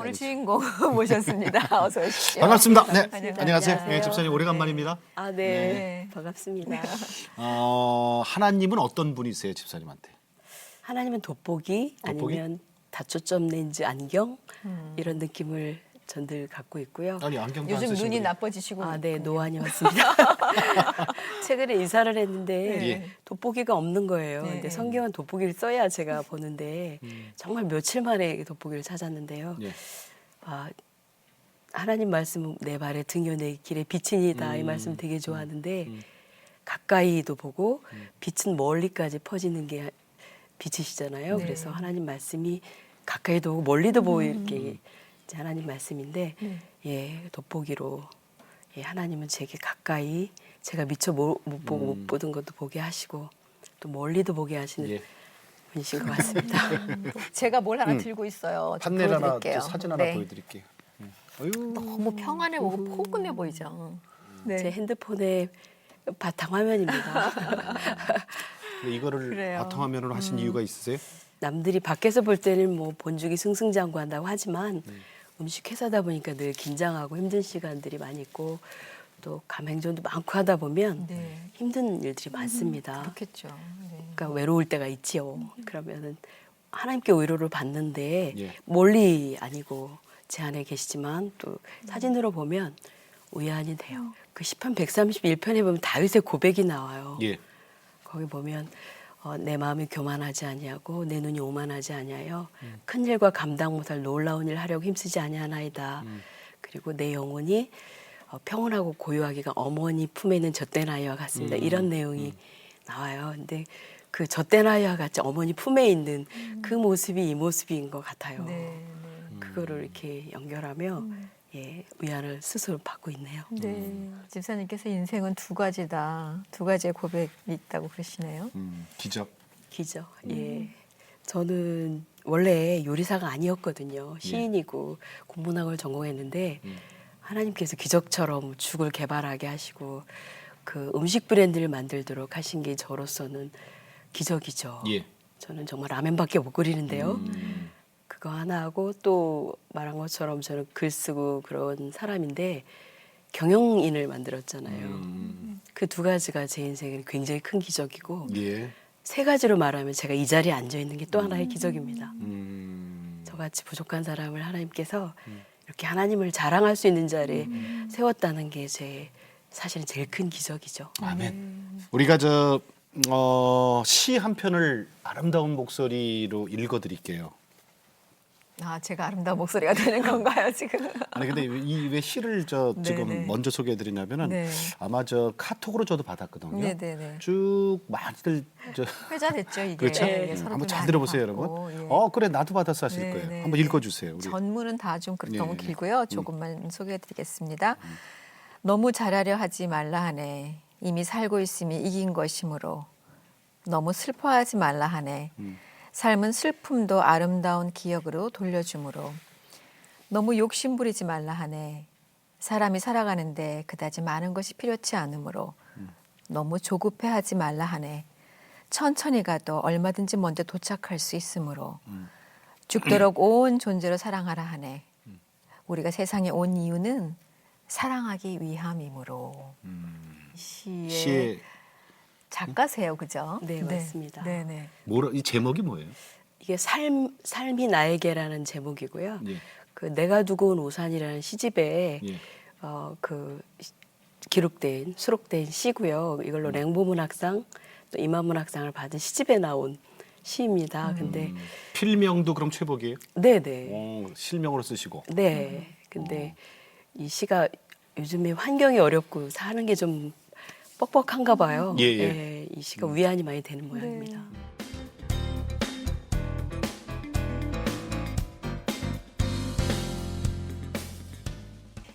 오늘 주인공 모셨습니다. 어서 오십시오. 반갑습니다. 네, 안녕하세요. 안녕하세요. 네, 집사님 오래간만입니다. 아, 네. 네. 반갑습니다. 하나님은 어떤 분이세요, 집사님한테? 하나님은 돋보기, 돋보기? 아니면 다초점 렌즈 안경 이런 느낌을 전들 갖고 있고요. 아니 안경도 안 요즘 쓰시는 눈이 분이. 나빠지시고 아, 네, 있군요. 노안이 왔습니다. 최근에 이사를 했는데 예. 돋보기가 없는 거예요. 네. 근데 성경은 돋보기를 써야 제가 보는데 정말 며칠 만에 돋보기를 찾았는데요. 예. 아, 하나님 말씀 내 발에 등이요 내 길에 빛이니다 이 말씀 되게 좋아하는데 가까이도 보고 빛은 멀리까지 퍼지는 게 빛이시잖아요. 네. 그래서 하나님 말씀이 가까이도 보고 멀리도 보고 이렇게 이제 하나님 말씀인데 예, 돋보기로 예, 하나님은 제게 가까이 제가 미처 못 보고 못 보던 것도 보게 하시고 또 멀리도 보게 하시는 예. 분이신 것 같습니다. 제가 뭘 하나 들고 있어요. 좀 판넬 하나, 보여드릴게요. 저 사진 하나 네. 보여드릴게요. 어유. 너무 평안해 보고 포근해 보이죠. 네. 제 핸드폰의 바탕화면입니다. 이거를 그래요. 바탕화면으로 하신 이유가 있으세요? 남들이 밖에서 볼 때는 뭐 본죽이 승승장구한다고 하지만 음식 회사다 보니까 늘 긴장하고 힘든 시간들이 많이 있고 또 가맹점도 많고 하다 보면 네. 힘든 일들이 많습니다. 그렇겠죠. 네. 그러니까 외로울 때가 있지요. 그러면은 하나님께 위로를 받는데 예. 멀리 아니고 제 안에 계시지만 또 사진으로 보면 위안이 돼요. 그 시편 131편에 보면 다윗의 고백이 나와요. 예. 거기 보면 내 마음이 교만하지 아니하고 내 눈이 오만하지 아니하여 큰 일과 감당 못할 놀라운 일 하려고 힘쓰지 아니하나이다. 그리고 내 영혼이 평온하고 고요하기가 어머니 품에 있는 젖된 아이와 같습니다. 이런 내용이 나와요. 근데 그 젖된 아이와 같이 어머니 품에 있는 그 모습이 이 모습인 것 같아요. 네. 그거를 이렇게 연결하며 예, 위안을 스스로 받고 있네요. 네. 집사님께서 인생은 두 가지다. 두 가지의 고백이 있다고 그러시네요. 기적. 기죠. 예. 저는 원래 요리사가 아니었거든요. 시인이고 국문학을 전공했는데 하나님께서 기적처럼 죽을 개발하게 하시고 그 음식 브랜드를 만들도록 하신 게 저로서는 기적이죠. 예. 저는 정말 라면밖에 못 끓이는데요. 그거 하나 하고 또 말한 것처럼 저는 글 쓰고 그런 사람인데 경영인을 만들었잖아요. 그 두 가지가 제 인생에 굉장히 큰 기적이고 예. 세 가지로 말하면 제가 이 자리에 앉아 있는 게 또 하나의 기적입니다. 음. 저같이 부족한 사람을 하나님께서 이렇게 하나님을 자랑할 수 있는 자리에 세웠다는 게 제 사실은 제일 큰 기적이죠. 아멘. 우리가 시 한 편을 아름다운 목소리로 읽어드릴게요. 아, 제가 아름다운 목소리가 되는 건가요, 지금? 아니 근데 왜 시를 지금 네네. 먼저 소개해드리냐면은 네. 아마 카톡으로 저도 받았거든요. 네네네. 쭉 많이들 회자됐죠, 이게. 그렇죠. 예, 서로 한번 잘 많이 들어보세요, 받고, 여러분. 예. 그래 나도 받았어 하실 네, 거예요. 네, 한번 네. 읽어주세요. 우리. 전문은 다 좀 너무 네. 길고요. 조금만 소개해드리겠습니다. 너무 잘하려 하지 말라 하네. 이미 살고 있음이 이긴 것이므로. 너무 슬퍼하지 말라 하네. 삶은 슬픔도 아름다운 기억으로 돌려주므로. 너무 욕심부리지 말라 하네. 사람이 살아가는데 그다지 많은 것이 필요치 않으므로. 너무 조급해하지 말라 하네. 천천히 가도 얼마든지 먼저 도착할 수 있으므로. 죽도록 온 존재로 사랑하라 하네. 우리가 세상에 온 이유는 사랑하기 위함이므로. 시의 작가세요, 그죠? 네, 맞습니다. 네네. 이 제목이 뭐예요? 이게 삶이 나에게라는 제목이고요. 예. 그 내가 두고 온 우산이라는 시집에 예. 기록된 수록된 시고요. 이걸로 랭보문학상 또 임한문학상을 받은 시집에 나온 시입니다. 근데 필명도 그럼 최복이에요? 네네. 실명으로 쓰시고. 네. 근데 이 시가 요즘에 환경이 어렵고 사는 게 좀 뻑뻑한가 봐요. 예, 예. 예, 이 시가 위안이 많이 되는 모양입니다.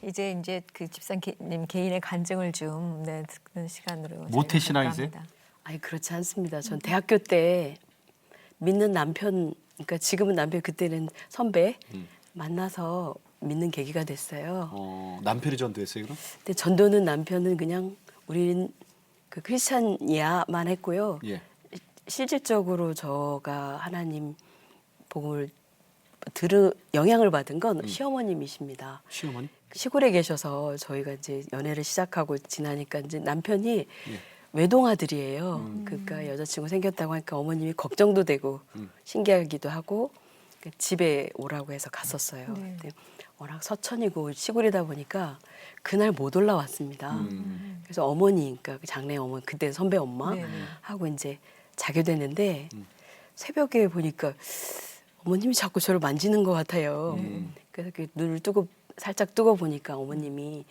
이제 그 집사님 개인의 간증을 좀 듣는 시간으로 모태 신앙이세요? 아니 그렇지 않습니다. 전 대학교 때 믿는 남편, 그러니까 지금은 남편 그때는 선배 만나서 믿는 계기가 됐어요. 남편이 전도했어요, 그럼? 근데 전도는 남편은 그냥 우리는 그 크리스찬이야만 했고요. 예. 실질적으로 저가 하나님 복음을 영향을 받은 건 시어머님이십니다. 시어머니? 시골에 계셔서 저희가 이제 연애를 시작하고 지나니까 이제 남편이 예. 외동아들이에요. 그러니까 여자친구 생겼다고 하니까 어머님이 걱정도 되고 신기하기도 하고 집에 오라고 해서 갔었어요. 네. 근데 워낙 서천이고 시골이다 보니까 그날 못 올라왔습니다. 그래서 어머니, 그러니까 그 장래 어머니, 그때 선배 엄마 네, 네. 하고 이제 자게 됐는데 새벽에 보니까 어머님이 자꾸 저를 만지는 것 같아요. 그래서 그 눈을 뜨고 살짝 뜨고 보니까 어머님이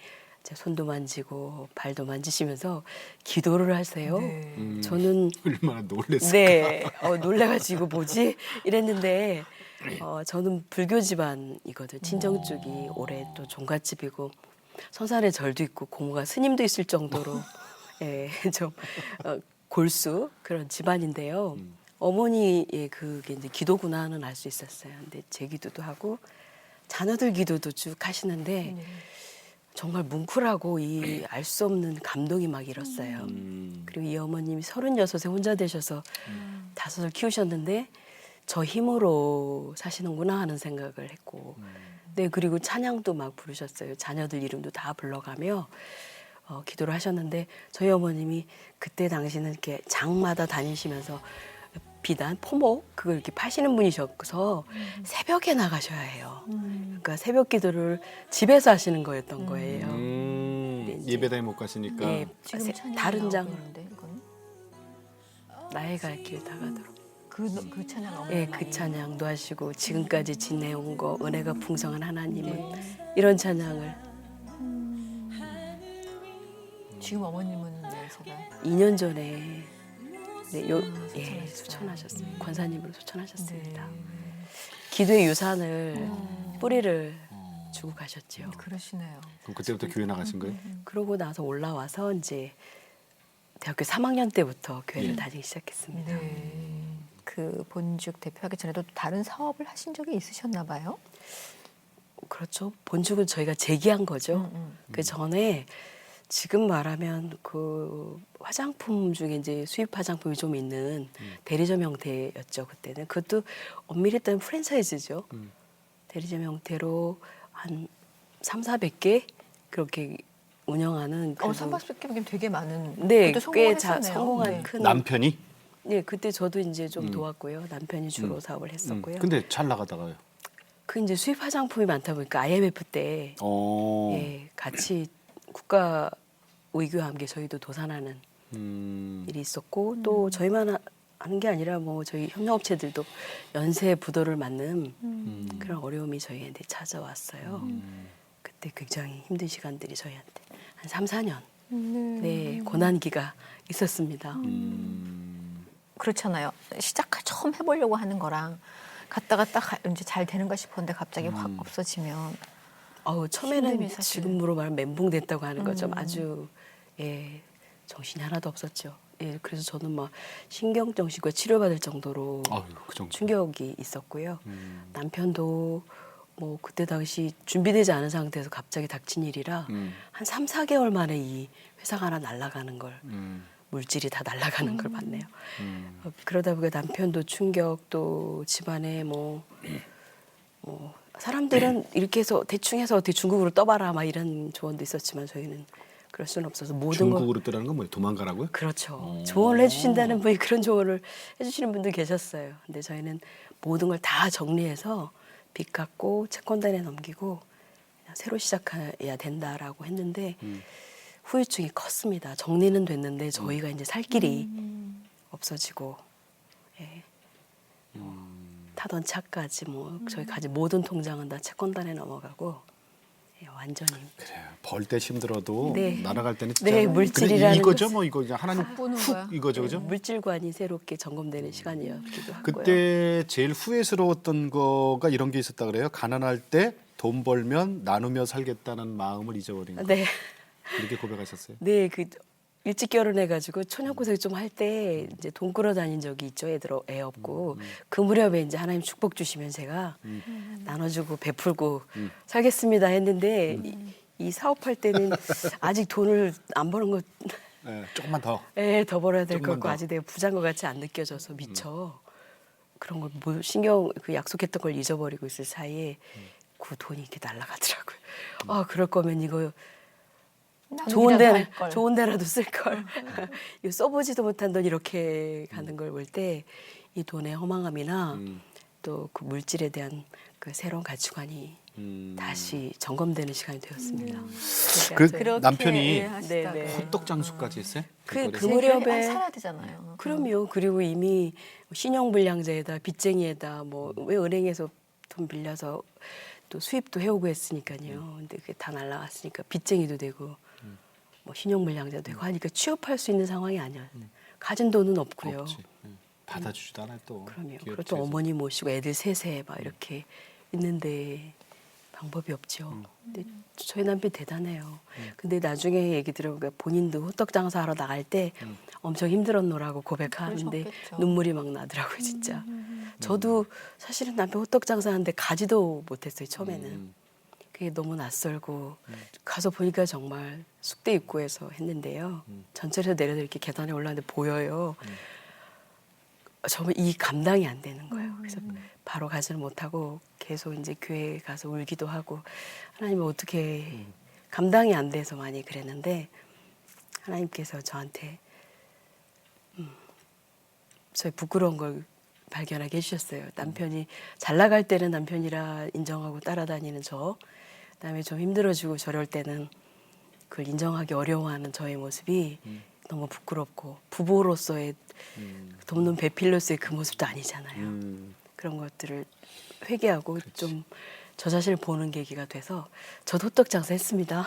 제 손도 만지고 발도 만지시면서 기도를 하세요. 네. 저는 얼마나 놀랬을까. 네, 놀래가지고 뭐지 이랬는데 저는 불교 집안이거든. 친정 쪽이 올해 또 종갓집이고 선산에 절도 있고 고모가 스님도 있을 정도로 예, 좀 골수 그런 집안인데요. 어머니의 그게 이제 기도구나는 알 수 있었어요. 근데 제 기도도 하고 자녀들 기도도 쭉 하시는데 네. 정말 뭉클하고 이 알 수 없는 감동이 막 일었어요. 그리고 이 어머님이 36에 혼자 되셔서 5을 키우셨는데 저 힘으로 사시는구나 하는 생각을 했고 네, 그리고 찬양도 막 부르셨어요. 자녀들 이름도 다 불러가며 기도를 하셨는데 저희 어머님이 그때 당시는 이렇게 장마다 다니시면서 비단, 포목 그걸 이렇게 파시는 분이셔서 새벽에 나가셔야 해요. 그러니까 새벽 기도를 집에서 하시는 거였던 거예요. 네, 이제 예배당에 못 가시니까. 예, 지금 찬양이 다른 장 나오는데 이건 나의 갈 길 다가도록. 그 찬양 어머니 예, 많이 그 찬양도 하시고 지금까지 지내온 거 은혜가 풍성한 하나님은 네. 이런 찬양을 지금 어머님은 연세가 2년 전에 네, 소천하셨어요. 소천하셨어요. 권사님으로 소천하셨습니다. 네. 기도의 유산을 뿌리를 주고 가셨죠. 그러시네요. 그럼 그때부터 교회 나가신 거예요? 그러고 나서 올라와서 이제 대학교 3학년 때부터 교회를 예. 다니기 시작했습니다. 네. 그 본죽 대표하기 전에도 다른 사업을 하신 적이 있으셨나 봐요? 그렇죠. 본죽은 저희가 제기한 거죠. 그 전에 지금 말하면 그 화장품 중에 이제 수입 화장품이 좀 있는 대리점 형태였죠. 그때는 그것도 엄밀히 따지면 프랜차이즈죠. 대리점 형태로 한 3,400개 그렇게 운영하는. 300개면 되게 많은. 네, 그것도 꽤 성공하셨네요. 성공한 네. 큰. 남편이? 네, 그때 저도 이제 좀 도왔고요. 남편이 주로 사업을 했었고요. 근데 잘 나가다가요. 그 이제 수입 화장품이 많다 보니까 IMF 때 예, 같이 국가 의교와 함께 저희도 도산하는 일이 있었고 또 저희만 하는 게 아니라 뭐 저희 협력업체들도 연쇄 부도를 맞는 그런 어려움이 저희한테 찾아왔어요. 그때 굉장히 힘든 시간들이 저희한테 한 3, 4년 네, 고난기가 있었습니다. 그렇잖아요. 처음 해보려고 하는 거랑 갔다가 딱 이제 잘 되는가 싶었는데 갑자기 확 없어지면 처음에는 힘듦이 사실. 지금으로 말하면 멘붕됐다고 하는 거 좀 아주 예, 정신이 하나도 없었죠. 예, 그래서 저는 막 신경정신과 치료받을 정도로 아유, 그 정도. 충격이 있었고요. 남편도 뭐 그때 당시 준비되지 않은 상태에서 갑자기 닥친 일이라 한 3, 4개월 만에 이 회사가 하나 날아가는 걸 물질이 다 날아가는 걸 봤네요. 그러다 보니까 남편도 충격 또 집안에 뭐 사람들은 이렇게 해서 대충 해서 어떻게 중국으로 떠봐라 막 이런 조언도 있었지만 저희는 그럴 수는 없어서 모든 걸 중국으로 뜨라는 건 뭐예요? 도망가라고요? 그렇죠. 조언을 해주신다는 분이 그런 조언을 해주시는 분들 계셨어요. 근데 저희는 모든 걸 다 정리해서 빚 갚고 채권단에 넘기고 그냥 새로 시작해야 된다라고 했는데 후유증이 컸습니다. 정리는 됐는데 저희가 이제 살 길이 없어지고 예. 타던 차까지 뭐 저희 가진 모든 통장은 다 채권단에 넘어가고 예, 완전히 그래, 벌 때 힘들어도 네. 날아갈 때는 진짜 네, 물질이라는 이거죠, 것은- 뭐 이거 그냥 하나님 보는 거야. 훅 이거죠, 그죠? 물질관이 새롭게 점검되는 시간이었기도 하고요. 그때 제일 후회스러웠던 거가 이런 게 있었다 그래요. 가난할 때 돈 벌면 나누며 살겠다는 마음을 잊어버린 거. 네, 이렇게 고백하셨어요. 네, 그 일찍 결혼해가지고 초년고생 좀 할 때 이제 돈 끌어 다닌 적이 있죠. 애 없고 그 무렵에 이제 하나님 축복 주시면 제가 나눠주고 베풀고 살겠습니다 했는데 이 사업할 때는 아직 돈을 안 버는 것, 네, 조금만 더. 더 벌어야 될 것 조금만 같고 더. 아직 내가 부자인 것 같이 안 느껴져서 미처 그런 걸 뭐 신경 그 약속했던 걸 잊어버리고 있을 사이에 그 돈이 이렇게 날아가더라고요. 아 그럴 거면 이거 좋은 데라도 쓸 걸. 이거 써보지도 못한 돈 이렇게 가는 걸 볼 때 이 돈의 허망함이나 또 그 물질에 대한 그 새로운 가치관이 다시 점검되는 시간이 되었습니다. 그 그렇게 남편이 하시다가 네네. 호떡 장수까지 했어요? 그 길거리에서? 무렵에 살아야 되잖아요. 그럼요. 그리고 이미 신용불량자에다 빚쟁이에다 뭐 왜 은행에서 돈 빌려서 또 수입도 해오고 했으니까요. 근데 그게 다 날라갔으니까 빚쟁이도 되고 뭐 신용불량자도 되고 하니까 취업할 수 있는 상황이 아니에요. 가진 돈은 없고요. 없지. 받아주지도 않아요 또. 그럼요. 기업 그리고 또 측에서. 어머니 모시고 애들 셋에 막 이렇게 있는데 방법이 없죠. 근데 저희 남편 대단해요. 근데 나중에 얘기 들어보니까 본인도 호떡 장사하러 나갈 때 엄청 힘들었노라고 고백하는데 그러셨겠죠. 눈물이 막 나더라고요, 진짜. 저도 사실은 남편 호떡 장사하는데 가지도 못했어요, 처음에는. 그게 너무 낯설고 가서 보니까 정말 쑥대 입구에서 했는데요. 전철에서 내려서 이렇게 계단에 올라왔는데 보여요. 정말 이 감당이 안 되는 거예요. 그래서 바로 가지는 못하고 계속 이제 교회에 가서 울기도 하고 하나님 어떻게 감당이 안 돼서 많이 그랬는데 하나님께서 저한테 저의 부끄러운 걸 발견하게 해주셨어요. 남편이 잘 나갈 때는 남편이라 인정하고 따라다니는 저, 그다음에 좀 힘들어지고 저럴 때는 그걸 인정하기 어려워하는 저의 모습이 너무 부끄럽고 부부로서의 돕는 배필로서의 그 모습도 아니잖아요. 그런 것들을 회개하고 좀 저 자신을 보는 계기가 돼서 저도 호떡 장사했습니다.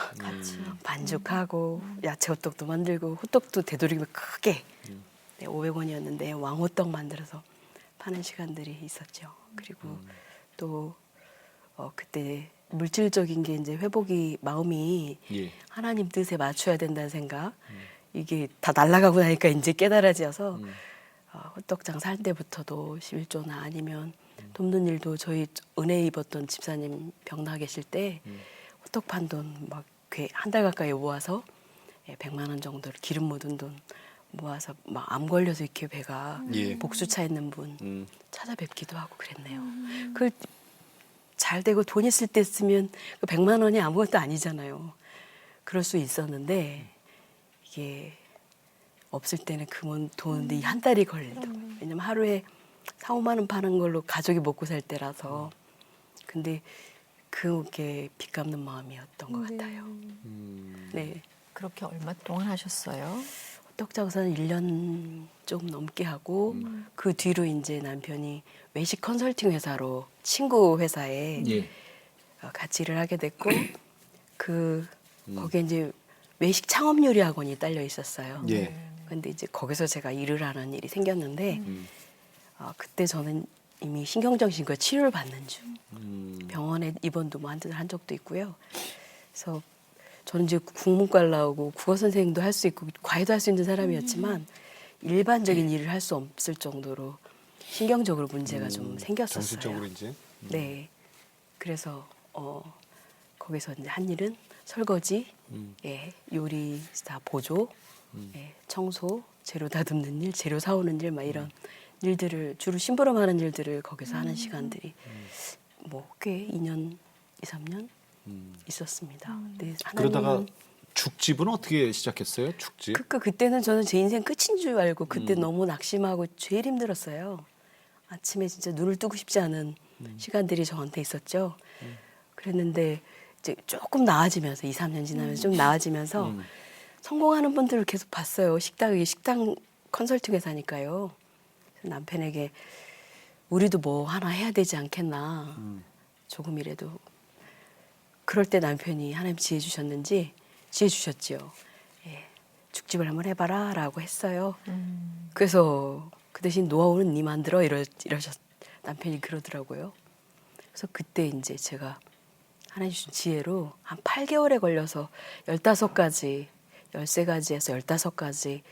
반죽하고 야채 호떡도 만들고 호떡도 되도록이면 크게 500원이었는데 왕호떡 만들어서 파는 시간들이 있었죠. 그리고 또 그때 물질적인 게 이제 회복이 마음이 예. 하나님 뜻에 맞춰야 된다는 생각 이게 다 날아가고 나니까 이제 깨달아져서 호떡 장사 할 때부터도 11조나 아니면 돕는 일도 저희 은혜 입었던 집사님 병나 계실 때 호떡 판 돈 막 한 달 가까이 모아서 100만 원 정도를 기름 묻은 돈 모아서 막 암 걸려서 이렇게 배가 예. 복수 차 있는 분 찾아뵙기도 하고 그랬네요. 그걸 잘 되고 돈 있을 때 쓰면 그 100만 원이 아무것도 아니잖아요. 그럴 수 있었는데 이게 없을 때는 그 돈이 한 달이 걸리더라고요. 왜냐면 하루에 4, 5만 원 파는 걸로 가족이 먹고 살 때라서. 근데 그게 빚 갚는 마음이었던 것 같아요. 네. 그렇게 얼마 동안 하셨어요? 호떡 장사는 1년 좀 넘게 하고 그 뒤로 이제 남편이 외식 컨설팅 회사로 친구 회사에 예. 같이 일을 하게 됐고 거기에 이제 외식 창업 요리 학원이 딸려 있었어요. 예. 근데 이제 거기서 제가 일을 하는 일이 생겼는데 그때 저는 이미 신경정신과 치료를 받는 중 병원에 입원도 뭐 한 적도 있고요. 그래서 저는 이제 국문과를 나오고 국어 선생님도 할 수 있고 과외도 할 수 있는 사람이었지만 일반적인 일을 할 수 없을 정도로 신경적으로 문제가 좀 생겼었어요. 정신적으로 이제. 네. 그래서 거기서 이제 한 일은 설거지, 요리사 보조, 청소, 재료 다듬는 일, 재료 사오는 일, 막 이런 일들을 주로 심부름하는 일들을 거기서 하는 시간들이 뭐 꽤 2년, 2, 3년 있었습니다. 근데 그러다가 죽집은 어떻게 시작했어요? 죽집? 그때는 저는 제 인생 끝인 줄 알고 그때 너무 낙심하고 제일 힘들었어요. 아침에 진짜 눈을 뜨고 싶지 않은 시간들이 저한테 있었죠. 그랬는데 이제 조금 나아지면서 2, 3년 지나면서 좀 나아지면서 성공하는 분들을 계속 봤어요. 식당 컨설팅 회사니까요. 남편에게 우리도 뭐 하나 해야 되지 않겠나. 조금이라도. 그럴 때 남편이 하나님 지혜 주셨는지 지혜 주셨죠. 죽집을 한번 해봐라 라고 했어요. 그래서 그 대신 노하우는 네 만들어 이러셨 남편이 그러더라고요. 그래서 그때 이제 제가 하나님 주신 지혜로 한 8개월에 걸려서 15가지, 13가지에서 15가지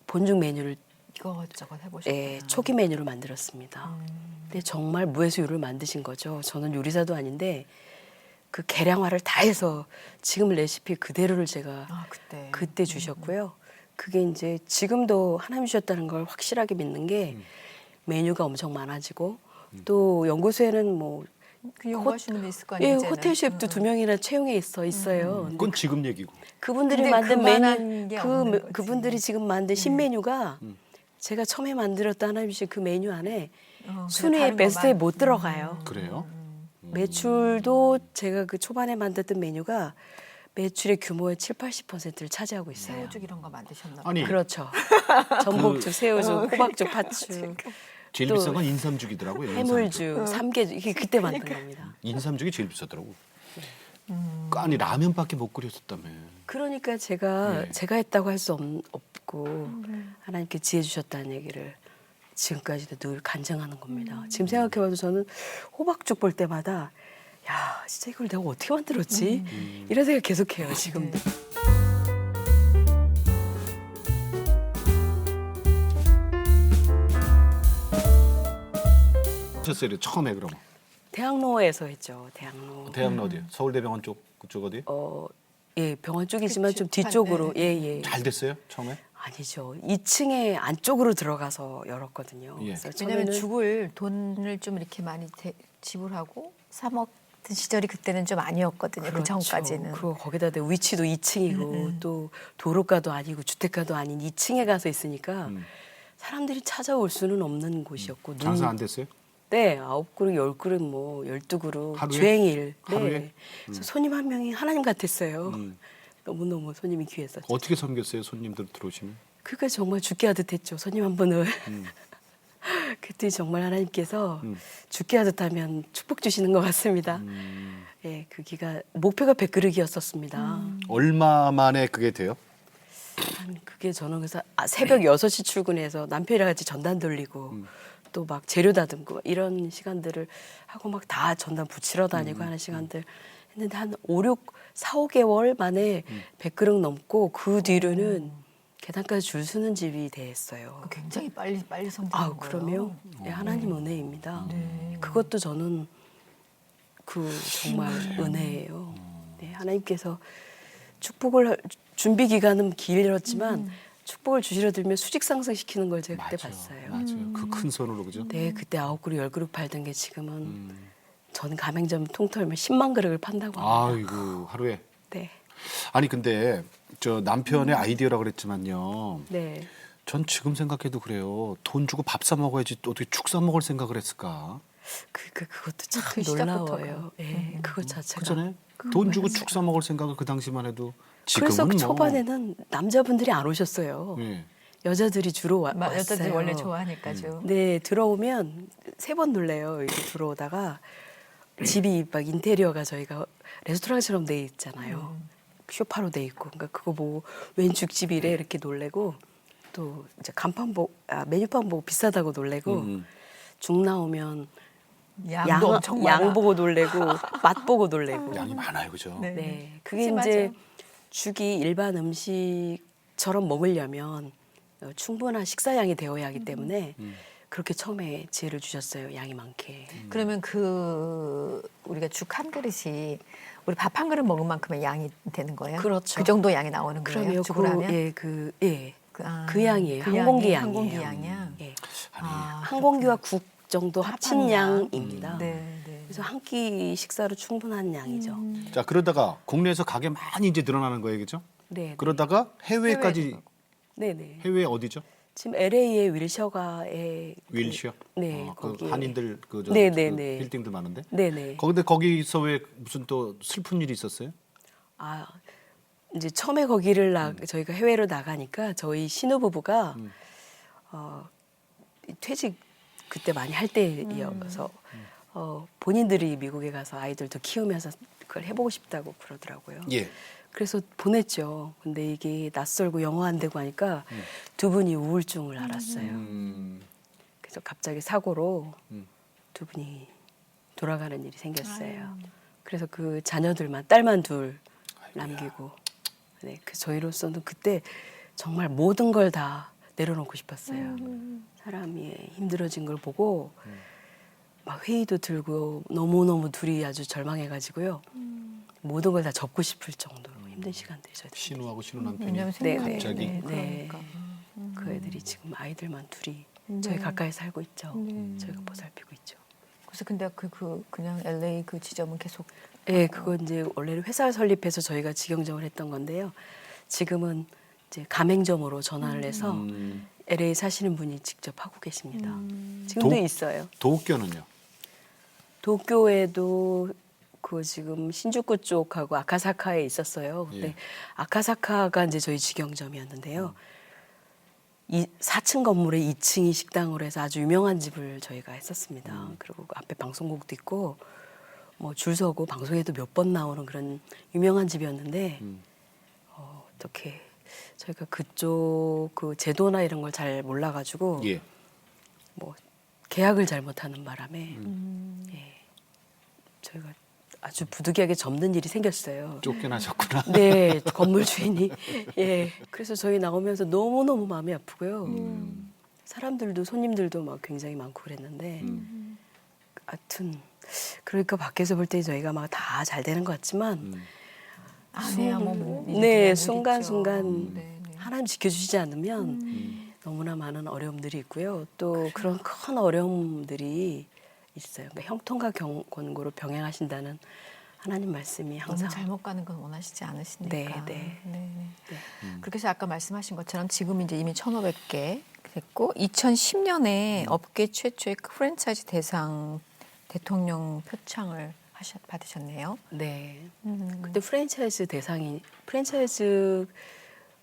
본중 메뉴를 이것저것 해보셨구나. 초기 메뉴를 만들었습니다. 근데 정말 무에서유를 만드신 거죠. 저는 요리사도 아닌데 그 계량화를 다 해서 지금 레시피 그대로를 제가 그때 주셨고요. 그게 이제 지금도 하나님 주셨다는 걸 확실하게 믿는 게 메뉴가 엄청 많아지고 또 연구소에는 뭐 그 연구하시는 분 있을 거 아니에요? 예, 이제는. 호텔 셰프도 2명이나 채용해 있어요. 근데 그건 지금 얘기고. 그분들이 근데 만든 그만한 메뉴 게 없는 거지. 그분들이 지금 만든 신메뉴가 제가 처음에 만들었던 하나님식 그 메뉴 안에 순위에 다른 베스트에 것만. 못 들어가요. 그래요? 매출도 제가 그 초반에 만들었던 메뉴가 매출의 규모의 7~80%를 차지하고 있어요. 새우죽 이런 거 만드셨나 봐요. 아니 그렇죠. 전복죽, 새우죽, 호박죽, 팥죽, 제일 또 비싼 건 인삼죽이더라고요. 해물죽, 삼계죽 이게 그때 만든 겁니다. 인삼죽이 제일 비싸더라고. 아니 라면밖에 못 끓였었다며. 그러니까 제가 네. 제가 했다고 할 수 없고 하나님께 지혜 주셨다는 얘기를 지금까지도 늘 간증하는 겁니다. 지금 생각해봐도 저는 호박죽 볼 때마다 야 진짜 이걸 내가 어떻게 만들었지? 이런 생각 계속해요 지금도. 하셨어요 처음에 그럼? 대학로에서 했죠. 대학로. 대학로 어디요? 서울대병원 쪽 그쪽 어디? 예 병원 쪽이지만 그치, 좀 뒤쪽으로 네. 예. 잘 됐어요 처음에? 아니죠. 2층에 안쪽으로 들어가서 열었거든요. 예. 그래서 왜냐하면 처음에는 돈을 좀 이렇게 많이 지불하고 사 먹던 시절이 그때는 좀 아니었거든요. 그 전까지는. 그리고 거기다 대고 위치도 2층이고 또 도로가도 아니고 주택가도 아닌 2층에 가서 있으니까 사람들이 찾아올 수는 없는 곳이었고 장사 안 됐어요? 네, 9그릇, 10그릇, 뭐 12그릇 하루에? 주행일. 네. 하루에? 그래서 손님 한 명이 하나님 같았어요. 너무너무 손님이 귀했었죠. 어떻게 섬겼어요 손님들 들어오시면? 그러니까 정말 죽게 하듯 했죠. 손님 한 분을. 그때 정말 하나님께서 죽게 하듯 하면 축복 주시는 것 같습니다. 예, 그기가 목표가 100그릇이었었습니다. 얼마 만에 그게 돼요? 한 그게 저는 그래서 새벽 6시 출근해서 남편이랑 같이 전단 돌리고 또 막 재료 다듬고 이런 시간들을 하고 막 다 전단 붙이러 다니고 하는 시간들 했는데 한 4, 5개월 만에 100그릇 넘고 그 뒤로는 계단까지 줄 서는 집이 됐어요. 굉장히 빨리 성장한 아, 거예요. 그러면 네, 하나님 은혜입니다. 네. 그것도 저는 그 정말 은혜예요. 네, 하나님께서 축복을 준비 기간은 길었지만 축복을 주시려 들면 수직 상승시키는 걸 제가 그때 봤어요. 맞아요. 그 큰 손으로 그죠? 네, 그때 9그릇, 10그릇 팔던 게 지금은 전 가맹점 통틀면 10만 그릇을 판다고 합니다. 아이고 하루에. 네, 아니 근데 저 남편의 아이디어라 그랬지만요. 네. 전 지금 생각해도 그래요. 돈 주고 밥 사 먹어야지 또 어떻게 축 사 먹을 생각을 했을까? 그것도 참 그 시작부터가. 놀라워요. 예, 그것 자체가. 그전에 돈 주고 축 사 먹을 생각을 그 당시만 해도 지금은 그래서 뭐. 초반에는 남자분들이 안 오셨어요. 예. 여자들이 주로 왔어요. 여자들이 원래 좋아하니까 좀. 네, 들어오면 3번 놀래요. 이렇게 들어오다가 집이 막 인테리어가 저희가 레스토랑처럼 돼 있잖아요. 쇼파로 돼 있고, 그러니까 그거 보고 웬 죽집이래 이렇게 놀래고 또 이제 메뉴판 보고 비싸다고 놀래고 죽 나오면 양도 엄청 많아. 양 보고 놀래고 맛 보고 놀래고. 양이 많아요, 그죠? 네. 네, 그게 푸짐하죠. 이제 죽이 일반 음식처럼 먹으려면 충분한 식사량이 되어야 하기 때문에 그렇게 처음에 지혜를 주셨어요. 양이 많게. 그러면 우리가 죽 한 그릇이 우리 밥 한 그릇 먹은 만큼의 양이 되는 거예요? 그렇죠. 그 정도 양이 나오는 거예요? 그러면 죽을 하면? 그 그 양이에요. 한 공기 양이에요. 한 공기 양이야. 예. 아니, 한 공기와 국 정도 합친 합한 양. 양입니다. 네, 네. 그래서 한 끼 식사로 충분한 양이죠. 자 그러다가 국내에서 가게 많이 이제 늘어나는 거예요, 그죠? 네. 그러다가 해외까지 네네. 해외 어디죠? 지금 LA의 윌셔가에 윌시어. 네, 그 거기에. 한인들 그 네네네. 빌딩들 많은데. 네네. 근데 거기서 왜 무슨 또 슬픈 일이 있었어요? 아 이제 처음에 거기를 저희가 해외로 나가니까 저희 신혼부부가 퇴직 그때 많이 할 때이어서 본인들이 미국에 가서 아이들도 키우면서 그걸 해보고 싶다고 그러더라고요. 예. 그래서 보냈죠. 근데 이게 낯설고 영어 안 되고 하니까 두 분이 우울증을 앓았어요. 그래서 갑자기 사고로 두 분이 돌아가는 일이 생겼어요. 그래서 그 자녀들만 딸만 둘 남기고 네, 그 저희로서는 그때 정말 모든 걸 다 내려놓고 싶었어요. 사람이 힘들어진 걸 보고 막 회의도 들고 너무너무 둘이 아주 절망해가지고요. 모든 걸 다 접고 싶을 정도로 힘든 시간들이 신우하고 신우 남편이 왜냐면 네, 생각이 갑자기? 네. 그러니까. 그 애들이 지금 아이들만 둘이 저희 네. 가까이 살고 있죠. 네. 저희가 보살피고 있죠. 그래서 근데 그냥 LA 그 지점은 계속 네, 그거 이제 원래는 회사를 설립해서 저희가 직영점을 했던 건데요. 지금은 이제 가맹점으로 전환을 해서 LA 사시는 분이 직접 하고 계십니다. 지금도 도- 있어요. 도쿄는요? 도쿄에도 그 지금 신주쿠 쪽하고 아카사카에 있었어요. 근데 예. 아카사카가 이제 저희 직영점이었는데요. 이 4층 건물에 2층이 식당으로 해서 아주 유명한 집을 저희가 했었습니다. 그리고 앞에 방송국도 있고 뭐 줄 서고 방송에도 몇 번 나오는 그런 유명한 집이었는데 어떻게 저희가 그쪽 그 제도나 이런 걸 잘 몰라가지고 예. 뭐 계약을 잘못하는 바람에 예, 저희가 아주 부득이하게 접는 일이 생겼어요. 쫓겨나셨구나. 네, 건물 주인이. 예. 그래서 저희 나오면서 너무너무 마음이 아프고요. 사람들도, 손님들도 막 굉장히 많고 그랬는데, 하여튼, 그러니까 밖에서 볼 때 저희가 막 다 잘 되는 것 같지만, 아내야 뭐 네, 순간순간 네, 네. 하나님 지켜주시지 않으면 너무나 많은 어려움들이 있고요. 또 그런 큰 어려움들이 있어요. 그러니까 형통과 권고로 병행하신다는 하나님 말씀이 너무 항상 잘못 가는 건 원하시지 않으시니까. 네. 네. 네. 그렇게 해서 아까 말씀하신 것처럼 지금 이제 이미 1,500개 됐고 2010년에 업계 최초의 프랜차이즈 대상 대통령 표창을 받으셨네요. 네. 근데 프랜차이즈 프랜차이즈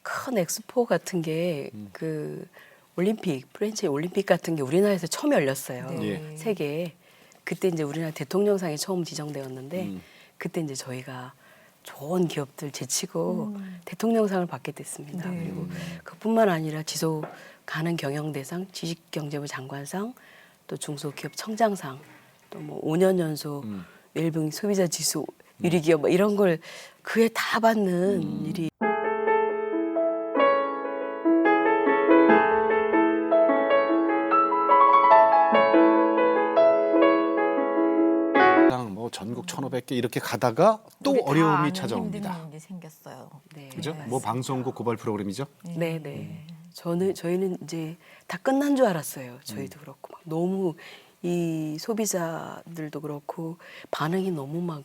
큰 엑스포 같은 게 그 올림픽, 프랜차이즈 올림픽 같은 게 우리나라에서 처음 열렸어요. 네. 예. 세계에. 그때 이제 우리나라 대통령상이 처음 지정되었는데 그때 이제 저희가 좋은 기업들 제치고 대통령상을 받게 됐습니다. 네. 그리고 그뿐만 아니라 지속 가능 경영 대상, 지식경제부 장관상, 또 중소기업 청장상, 또 뭐 5년 연속 웰빙 소비자 지수 1위 기업 뭐 이런 걸 그에 다 받는 일이 그냥 뭐 전국 1,500개 이렇게 가다가 또 우리 다 어려움이 아는 찾아옵니다. 힘든 일이 생겼어요. 네. 그죠? 뭐 방송국 고발 프로그램이죠? 네, 네. 저희는 이제 다 끝난 줄 알았어요. 저희도 그렇고 막 너무 이 소비자들도 그렇고 반응이 너무 막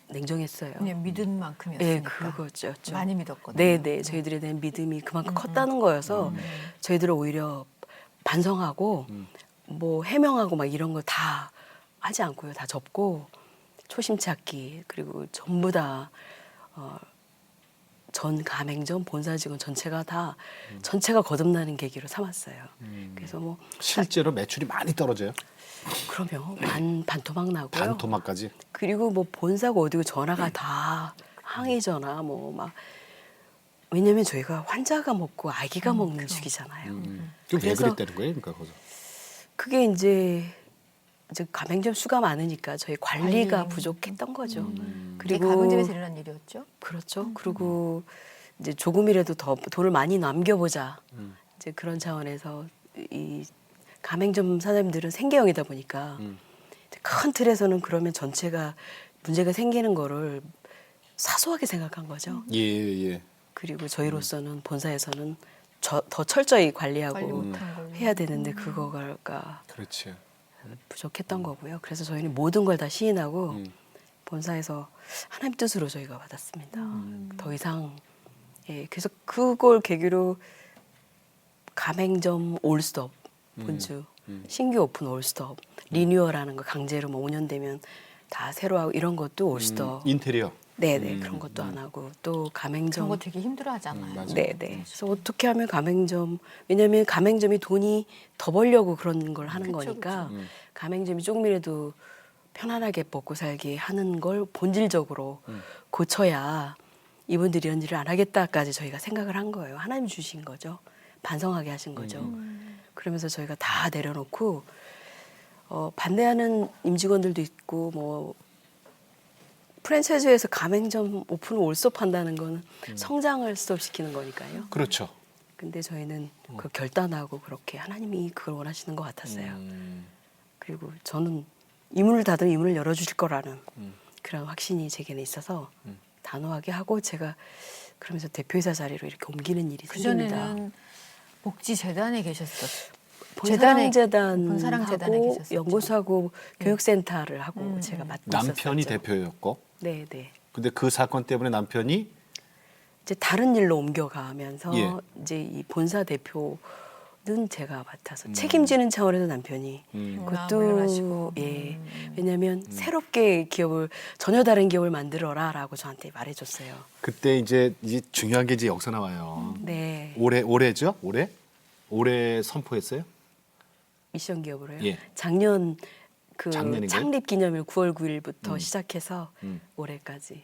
냉정했어요. 그냥 믿은 만큼이었으니까. 네, 그거였죠. 많이 믿었거든요. 네, 네. 저희들에 대한 믿음이 그만큼 컸다는 거여서 저희들은 오히려 반성하고 뭐 해명하고 막 이런 거 다 하지 않고요. 다 접고 초심 찾기 그리고 전부 다 전 가맹점 본사 직원 전체가 다 전체가 거듭나는 계기로 삼았어요. 그래서 뭐 실제로 매출이 많이 떨어져요. 그러면 반토막 나고요. 반토막까지. 그리고 뭐 본사가 어디고 전화가 다 항의 전화 뭐 막 왜냐면 저희가 환자가 먹고 아기가 먹는 죽이잖아요. 그럼 왜 그래서 그랬다는 거예요? 그러니까 거기서. 그게 이제 가맹점 수가 많으니까 저희 관리가 관리. 부족했던 거죠. 그게 그리고 가맹점에서 일어난 일이었죠. 그렇죠. 그리고 이제 조금이라도 더 돈을 많이 남겨보자. 이제 그런 차원에서 이 가맹점 사장님들은 생계형이다 보니까 큰 틀에서는 그러면 전체가 문제가 생기는 거를 사소하게 생각한 거죠. 예, 예. 그리고 저희로서는 본사에서는 더 철저히 관리하고 관리 못한 걸로. 해야 되는데 그거가 그렇지. 부족했던 거고요. 그래서 저희는 모든 걸 다 시인하고 본사에서 하나님 뜻으로 저희가 받았습니다. 더 이상 예 그래서 그걸 계기로 가맹점 올스톱 본주 신규 오픈 올스톱 리뉴얼하는 거 강제로 뭐 5년 되면 다 새로 하고 이런 것도 올스톱 인테리어. 네네 그런 것도 안 하고 또 그런 가맹점 거 되게 힘들어하잖아요. 맞아요. 네네. 그래서 어떻게 하면 가맹점 왜냐하면 가맹점이 돈이 더 벌려고 그런 걸 하는 그쵸, 거니까 가맹점이 조금이라도 편안하게 먹고 살게 하는 걸 본질적으로 고쳐야 이분들이 이런 일을 안 하겠다까지 저희가 생각을 한 거예요. 하나님 주신 거죠. 반성하게 하신 거죠. 그러면서 저희가 다 내려놓고 반대하는 임직원들도 있고 뭐 프랜차이즈에서 가맹점 오픈을 올스톱한다는 거는 성장을 스톱시키는 거니까요. 그렇죠. 근데 저희는 그 결단하고 그렇게 하나님이 그걸 원하시는 것 같았어요. 그리고 저는 이문을 닫으면 이문을 열어주실 거라는 그런 확신이 제게는 있어서 단호하게 하고 제가 그러면서 대표이사 자리로 이렇게 옮기는 일이 생깁니다. 그전에는 복지재단에 계셨었죠. 본사랑재단하고 본사랑재단에 계셨었죠. 연구소하고 교육센터를 하고 제가 맡고 남편이 있었었죠. 대표였고. 네, 네. 근데 그 사건 때문에 남편이 이제 다른 일로 옮겨가면서 예. 이제 이 본사 대표는 제가 맡아서 책임지는 차원에서 남편이 마무리를 하시고. 그것도 예 왜냐하면 새롭게 기업을 전혀 다른 기업을 만들어라라고 저한테 말해줬어요. 그때 이제 중요한 게 이제 여기서 나와요. 네 올해죠? 올해 선포했어요? 미션 기업으로요. 예. 작년 그 작년인가요? 창립 기념일 9월 9일부터 시작해서 음. 올해까지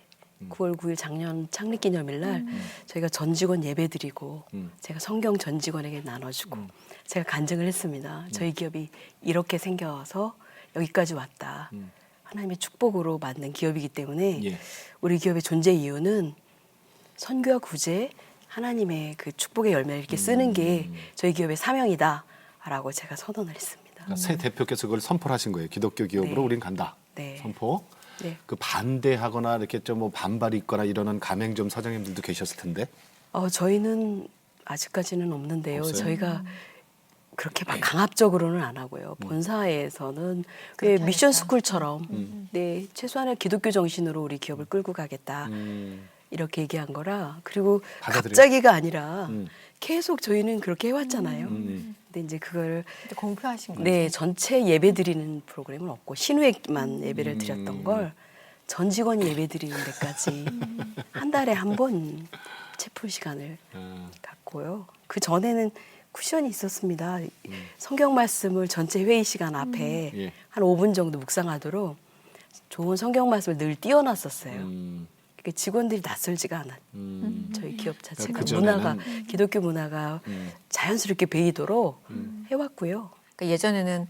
9월 9일 작년 창립 기념일 날 저희가 전 직원 예배드리고 제가 성경 전 직원에게 나눠주고 제가 간증을 했습니다. 저희 기업이 이렇게 생겨서 여기까지 왔다. 하나님의 축복으로 만든 기업이기 때문에 예. 우리 기업의 존재 이유는 선교와 구제 하나님의 그 축복의 열매를 이렇게 쓰는 게 저희 기업의 사명이다라고 제가 선언을 했습니다. 그러니까 새 대표께서 그걸 선포를 하신 거예요. 기독교 기업으로 네. 우린 간다. 네. 선포. 네. 그 반대하거나 이렇게 좀 뭐 반발이 있거나 이러는 가맹점 사장님들도 계셨을 텐데. 저희는 아직까지는 없는데요. 없어요? 저희가 그렇게 막 강압적으로는 안 하고요. 본사에서는 왜 그렇게 미션 하니까. 스쿨처럼 네, 최소한의 기독교 정신으로 우리 기업을 끌고 가겠다. 음. 이렇게 얘기한 거라. 그리고 받아들여요? 갑자기가 아니라 음. 계속 저희는 그렇게 해왔잖아요. 음. 근데 이제 그걸 근데 공표하신 거죠. 네 전체 예배 드리는 프로그램은 없고 신우회만 예배를 드렸던 걸 전 직원이 예배 드리는 데까지 한 달에 한 번 채플 시간을 갖고요. 그 전에는 쿠션이 있었습니다. 성경 말씀을 전체 회의 시간 앞에 예. 한 5분 정도 묵상하도록 좋은 성경 말씀을 늘 띄워놨었어요. 그러니까 직원들이 낯설지가 않았. 저희 기업 자체가 그전에는 문화가 기독교 문화가 자연스럽게 배이도록 해왔고요. 그러니까 예전에는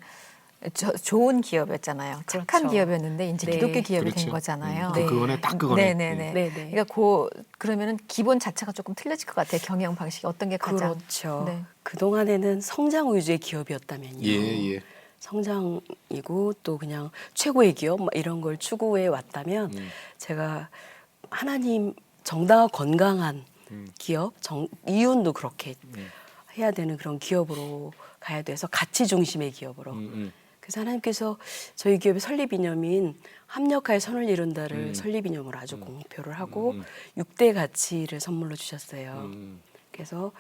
좋은 기업이었잖아요. 착한 그렇죠. 기업이었는데 이제 네. 기독교 기업이 그렇죠. 된 거잖아요. 네. 그거네 딱 그거네. 네네네. 네, 네. 그러니까 그러면은 기본 자체가 조금 틀려질 것 같아요. 경영 방식이 어떤 게 가장 그렇죠. 네. 그동안에는 성장 위주의 기업이었다면요. 예. 성장이고 또 그냥 최고의 기업 막 이런 걸 추구해 왔다면 제가 하나님 정당하고 건강한 기업, 이윤도 그렇게 해야 되는 그런 기업으로 가야 돼서 가치 중심의 기업으로. 그래서 하나님께서 저희 기업의 설립 이념인 합력하여 선을 이룬다를 설립 이념으로 아주 공표를 하고 6대 가치를 선물로 주셨어요. 그래서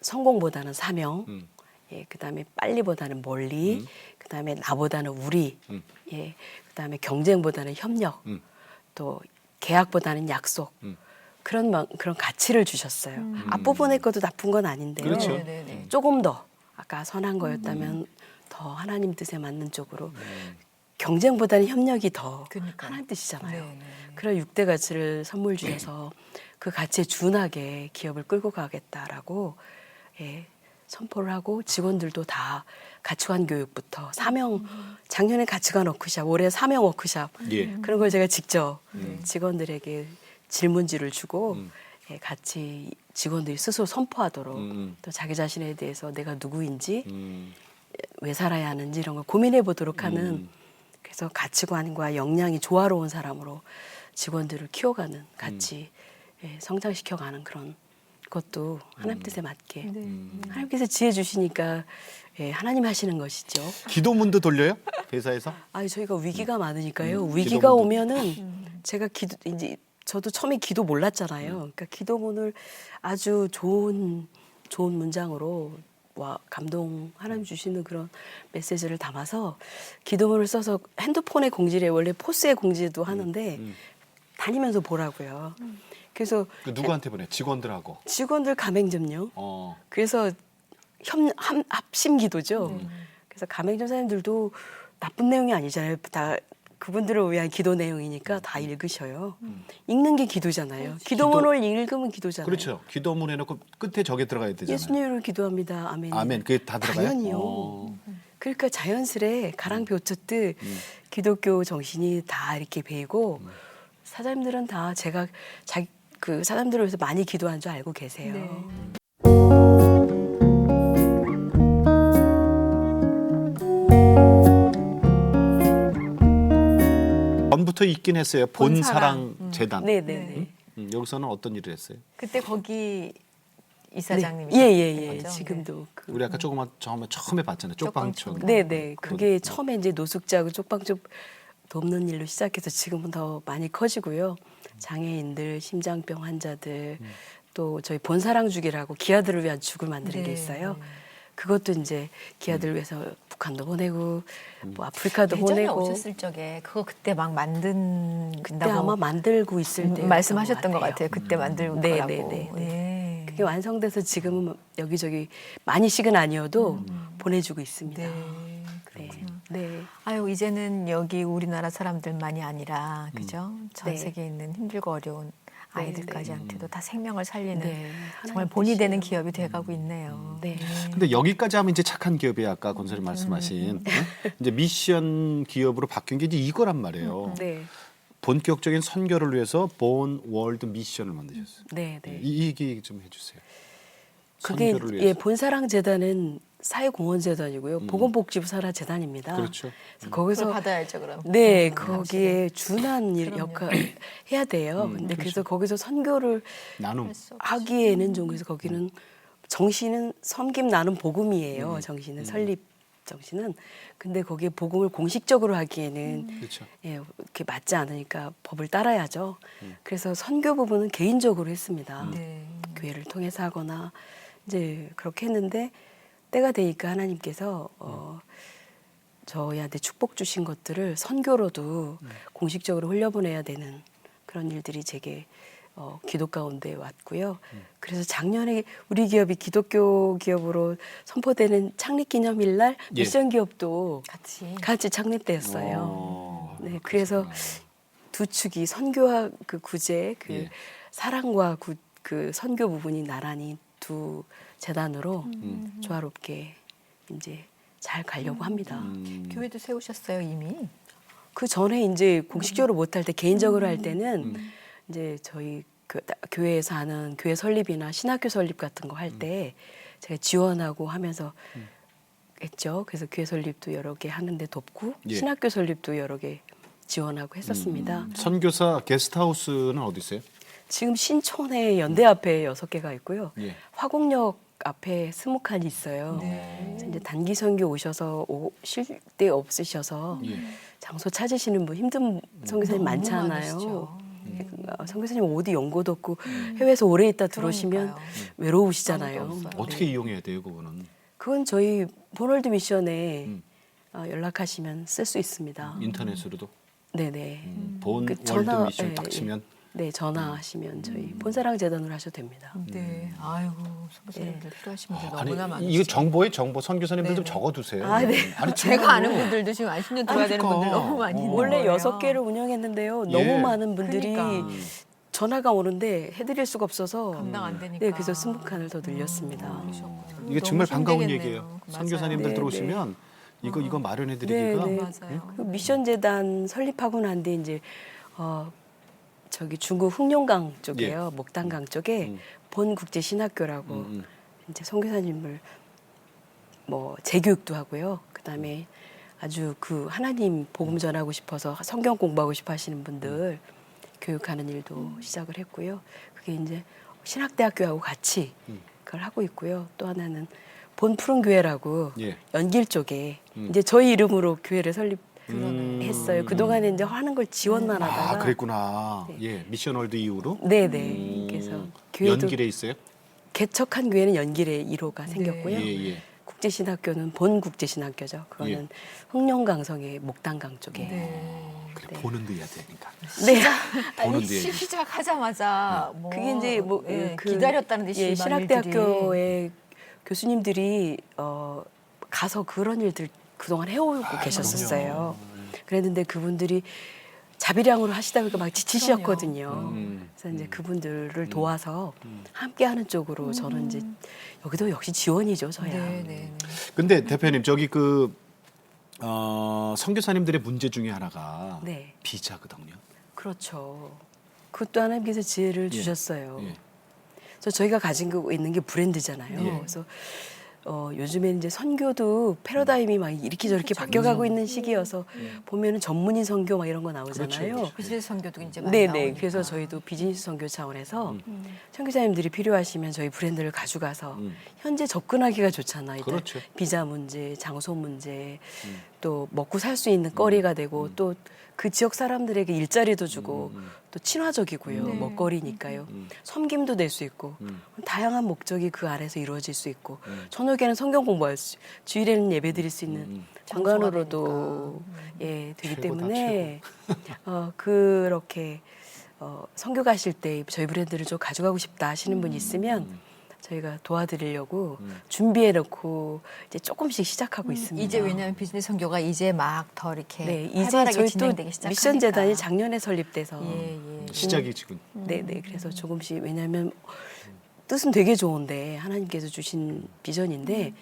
성공보다는 사명, 예, 그다음에 빨리보다는 멀리, 그다음에 나보다는 우리, 예, 그다음에 경쟁보다는 협력, 또 계약보다는 약속. 그런 가치를 주셨어요. 앞부분의 것도 나쁜 건 아닌데요. 그렇죠. 네네네. 조금 더 아까 선한 거였다면 더 하나님 뜻에 맞는 쪽으로 경쟁보다는 협력이 더 그러니까요. 하나님 뜻이잖아요. 네네. 그런 6대 가치를 선물 주셔서 그 가치에 준하게 기업을 끌고 가겠다라고 예, 선포를 하고 직원들도 다 가치관 교육부터 사명 작년에 가치관 워크샵 올해 사명 워크샵 예. 그런 걸 제가 직접 직원들에게 질문지를 주고 예, 같이 직원들이 스스로 선포하도록 또 자기 자신에 대해서 내가 누구인지 왜 살아야 하는지 이런 걸 고민해 보도록 하는 그래서 가치관과 역량이 조화로운 사람으로 직원들을 키워가는 같이 예, 성장시켜가는 그런 것도 하나님 뜻에 맞게 하나님께서 지혜 주시니까 예, 하나님 하시는 것이죠. 기도문도 돌려요? 회사에서? 저희가 위기가 많으니까요. 위기가 기도문도. 오면은 제가 이제 저도 처음에 기도 몰랐잖아요. 그러니까 기도문을 아주 좋은 문장으로 감동 하나님 주시는 그런 메시지를 담아서 기도문을 써서 핸드폰에 공지를 원래 포스에 공지도 하는데 다니면서 보라고요. 그래서 누구한테 보내? 직원들하고. 직원들 가맹점요. 그래서 합심 기도죠. 그래서 가맹점 사람들도 나쁜 내용이 아니잖아요. 다 그분들을 위한 기도 내용이니까 다 읽으셔요. 읽는 게 기도잖아요. 기도문을 읽으면 기도잖아요. 그렇죠. 기도문 해놓고 끝에 저게 들어가야 되잖아요. 예수님을 기도합니다. 아멘. 아멘. 그게 다 들어가요? 당연히요. 그러니까 자연스레 가랑 벼쳤듯 기독교 정신이 다 이렇게 배이고 사장님들은 다 제가 그 사람들을 위해서 많이 기도한 줄 알고 계세요. 네. 전부터 있긴 했어요. 본사랑 재단. 네네네. 여기서는 어떤 일을 했어요? 그때 거기 이사장님이 예. 지금도 그 우리 아까 조그만 처음에 봤잖아요. 쪽방촌. 네네. 그게 처음에 이제 노숙자하고 쪽방촌 돕는 일로 시작해서 지금은 더 많이 커지고요. 장애인들, 심장병 환자들, 또 저희 본사랑죽이라고 기아들을 위한 죽을 만드는 게 있어요. 그것도 이제 기아들을 위해서 북한도 보내고 뭐 아프리카도 예전에 보내고. 오셨을 적에 그거 그때 막 만든다고 그때 아마 만들고 있을 때 말씀하셨던 것 같아요. 그때 만들 네, 거라고. 네, 네, 네. 그게 완성돼서 지금은 여기저기 많이씩은 아니어도 보내주고 있습니다. 네. 네. 네. 아유 이제는 여기 우리나라 사람들만이 아니라 그죠? 전 네. 세계에 있는 힘들고 어려운 아이들까지한테도 다 생명을 살리는 네. 정말 하나님 본이 되는 뜻이에요. 기업이 돼가고 있네요. 네. 근데 여기까지 하면 이제 착한 기업이 아까 권사님 말씀하신 이제 미션 기업으로 바뀐 게 이제 이거란 말이에요. 네. 본격적인 선교를 위해서 본 월드 미션을 만드셨어요. 네. 네. 이 얘기 좀 해주세요. 그게 선교를 위해서. 본사랑재단은 사회공헌재단이고요. 보건복지부 산하재단입니다. 그렇죠. 그래서 그걸 거기서 받아야죠 그럼. 네, 거기에 준한 일 그럼요. 역할 해야 돼요. 근데 그래서 거기서 선교를 나눔. 하기에는 좀 그래서 거기는 정신은 섬김 나눔 복음이에요. 정신은 설립 정신은. 근데 거기에 복음을 공식적으로 하기에는 그렇죠. 예, 이렇게 맞지 않으니까 법을 따라야죠. 그래서 선교 부분은 개인적으로 했습니다. 네. 교회를 통해서 하거나 이제 그렇게 했는데 때가 되니까 하나님께서 저희한테 축복 주신 것들을 선교로도 공식적으로 흘려보내야 되는 그런 일들이 제게 기도 가운데 왔고요. 그래서 작년에 우리 기업이 기독교 기업으로 선포되는 창립기념일 날 예. 미션 기업도 같이 창립되었어요. 네, 그래서 두 축이 선교와 그 구제, 그 예. 사랑과 그 선교 부분이 나란히 두 재단으로 조화롭게 이제 잘 가려고 합니다. 교회도 세우셨어요 이미. 그 전에 이제 공식적으로 못할 때 개인적으로 할 때는 이제 저희 교회에서 하는 교회 설립이나 신학교 설립 같은 거 할 때 제가 지원하고 하면서 했죠. 그래서 교회 설립도 여러 개 하는데 돕고 예. 신학교 설립도 여러 개 지원하고 했었습니다. 선교사 게스트하우스는 어디 있어요? 지금 신촌에 연대 앞에 6개가 있고요. 예. 화곡역 앞에 20칸이 있어요. 그래서 이제 단기 선교 오셔서 쉴 데 없으셔서 예. 장소 찾으시는 분 힘든 선교사님 많잖아요. 많으시죠. 선교사님 어디 연고도 없고 해외에서 오래 있다 들어오시면 그러니까요. 외로우시잖아요. 아무도 없어요. 어떻게 이용해야 돼요, 그거는? 그건 저희 본월드 미션에 연락하시면 쓸 수 있습니다. 인터넷으로도? 네네. 본 그 월드 전화, 미션 예, 딱 치면 네, 전화하시면 저희 본사랑재단으로 하셔도 됩니다. 네. 아이고 선교사님들 필요하신 분들 너무나 아니 많으시죠. 이거 정보에 선교사님들 좀 네네. 적어두세요. 아, 네. 아니 제가 아는 분들도 지금 안 10년 들어야 되는 분들 너무 많이 있는 원래 거예요. 6개를 운영했는데요. 예. 너무 많은 분들이 그러니까. 전화가 오는데 해드릴 수가 없어서 감당 안 되니까. 네, 그래서 20칸을 더 늘렸습니다. 이게 너무 정말 반가운 힘들겠네요. 얘기예요. 맞아요. 선교사님들 네, 들어오시면 이거 마련해드리기가 네, 네. 맞아요. 그 미션재단 설립하고 난 뒤에 이제 저기 중국 흑룡강 쪽에요. 목단강 쪽에 본국제신학교라고 이제 선교사님을 뭐 재교육도 하고요. 그다음에 아주 그 하나님 복음 전하고 싶어서 성경 공부하고 싶어 하시는 분들 교육하는 일도 시작을 했고요. 그게 이제 신학대학교하고 같이 그걸 하고 있고요. 또 하나는 본푸른교회라고 예. 연길 쪽에 이제 저희 이름으로 교회를 설립했어요. 그동안에 이제 하는 걸 지원만 하다가 아 그랬구나. 예, 미션월드 이후로 네네. 그래서 교회도 연길에 있어요? 개척한 교회는 연길에 1호가 생겼고요. 예. 국제신학교는 본국제신학교죠. 그거는 예. 흑룡강성의 목단강 쪽에. 네. 그래 보는 데야 되니까. 네. 아니 보는 데에 시작하자마자 뭐 그게 이제 뭐 기다렸다는 듯이 예, 많은 신학대학교의 교수님들이 가서 그런 일들 그동안 해오고 계셨었어요. 그랬는데 그분들이 자비량으로 하시다 보니까 막 지치셨거든요. 그래서 이제 그분들을 도와서 함께하는 쪽으로 저는 이제 여기도 역시 지원이죠, 저야. 네. 근데 대표님 저기 선교사님들의 문제 중에 하나가 네. 비자거든요. 그렇죠. 그것도 하나님께서 지혜를 주셨어요. 예. 그래서 저희가 가지고 있는 게 브랜드잖아요. 예. 그래서 요즘에는 이제 선교도 패러다임이 막 이렇게 저렇게 바뀌어가고 있는 시기여서 보면은 전문인 선교 막 이런 거 나오잖아요. 그렇죠. 비즈니스 선교도 이제 많이 네네. 나오니까. 그래서 저희도 비즈니스 선교 차원에서 선교사님들이 필요하시면 저희 브랜드를 가져가서 현재 접근하기가 좋잖아요. 일단 그렇죠. 비자 문제, 장소 문제, 또 먹고 살 수 있는 거리가 되고 또 그 지역 사람들에게 일자리도 주고 또 친화적이고요. 네. 먹거리니까요. 섬김도 될 수 있고 다양한 목적이 그 안에서 이루어질 수 있고 저녁에는 성경 공부할 수, 주일에는 예배 드릴 수 있는 장관으로도 예 되기 최고다, 때문에 그렇게 선교 가실 때 저희 브랜드를 좀 가져가고 싶다 하시는 분이 있으면 저희가 도와드리려고 준비해놓고 이제 조금씩 시작하고 있습니다. 이제 왜냐하면 비즈니스 선교가 이제 막 더 이렇게 네, 이제 활발하게 저희 또 진행되기 시작하니까. 미션 재단이 작년에 설립돼서 예. 시작이 지금. 네네 그래서 조금씩 왜냐하면 뜻은 되게 좋은데 하나님께서 주신 비전인데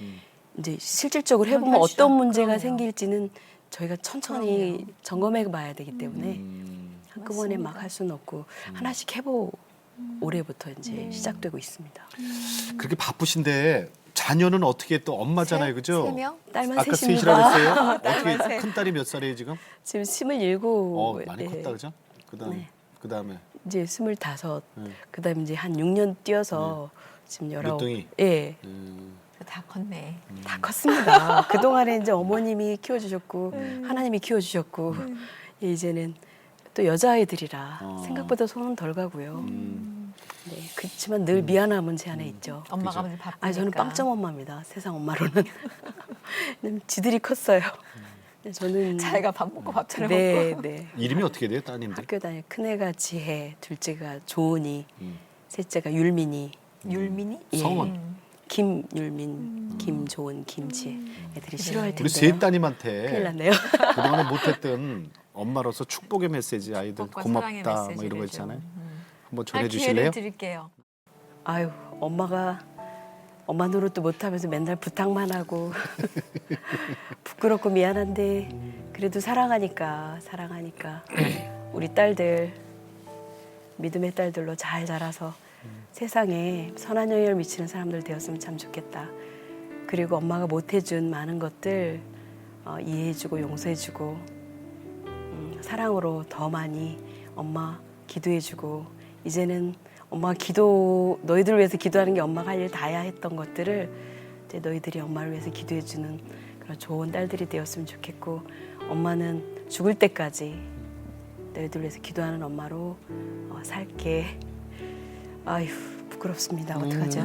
이제 실질적으로 해보면 현실화. 어떤 문제가 그럼요. 생길지는 저희가 천천히 점검해봐야 되기 때문에 한꺼번에 막 할 수는 없고 하나씩 해보고 올해부터 이제 시작되고 있습니다. 그렇게 바쁘신데 자녀는 어떻게 또 엄마잖아요, 그죠? 3명? 딸만 아까 셋입니다. 셋이라고 했어요? 어떻게 큰 딸이 몇 살이에요 지금? 지금 27. 많이 네. 컸다 그죠? 네. 그다음에 이제 25. 네. 그다음에 이제 한 6년 뛰어서 지금 19. 늦둥이? 예. 다 컸네. 다 컸습니다. 그동안에 이제 어머님이 키워주셨고 하나님이 키워주셨고 예, 이제는 또 여자아이들이라 생각보다 손은 덜 가고요. 네, 그렇지만 늘 미안함은 제 안에 있죠. 엄마가 맨날 바쁘니까. 아, 저는 빵점 엄마입니다. 세상 엄마로는. 지들이 컸어요. 네, 저는 자기가 밥 먹고 밥 차려 네, 먹고. 네. 이름이 어떻게 돼요, 따님들? 학교 다니 큰애가 지혜, 둘째가 조은이, 음. 셋째가 율민이, 율민이? 예. 성은? 김율민, 김조은, 김지혜. 애들이 싫어할 텐데요. 우리 세 따님한테 큰일 났네요. 그동안에 못했던 엄마로서 축복의 메시지 아이들 축복과 고맙다 사랑의 뭐 이런 거 메시지를 있잖아요. 좀. 한번 할 기회를 전해주실래요? 드릴게요. 아유, 엄마 노릇도 못하면서 맨날 부탁만 하고 부끄럽고 미안한데 그래도 사랑하니까 우리 딸들 믿음의 딸들로 잘 자라서 세상에 선한 영향을 미치는 사람들 되었으면 참 좋겠다. 그리고 엄마가 못해준 많은 것들 이해해주고 용서해주고 사랑으로 더 많이 엄마 기도해주고 이제는 엄마가 너희들을 위해서 기도하는 게 엄마가 할 일 다야 했던 것들을 이제 너희들이 엄마를 위해서 기도해주는 그런 좋은 딸들이 되었으면 좋겠고 엄마는 죽을 때까지 너희들을 위해서 기도하는 엄마로 살게. 아휴 부끄럽습니다. 어떡하죠?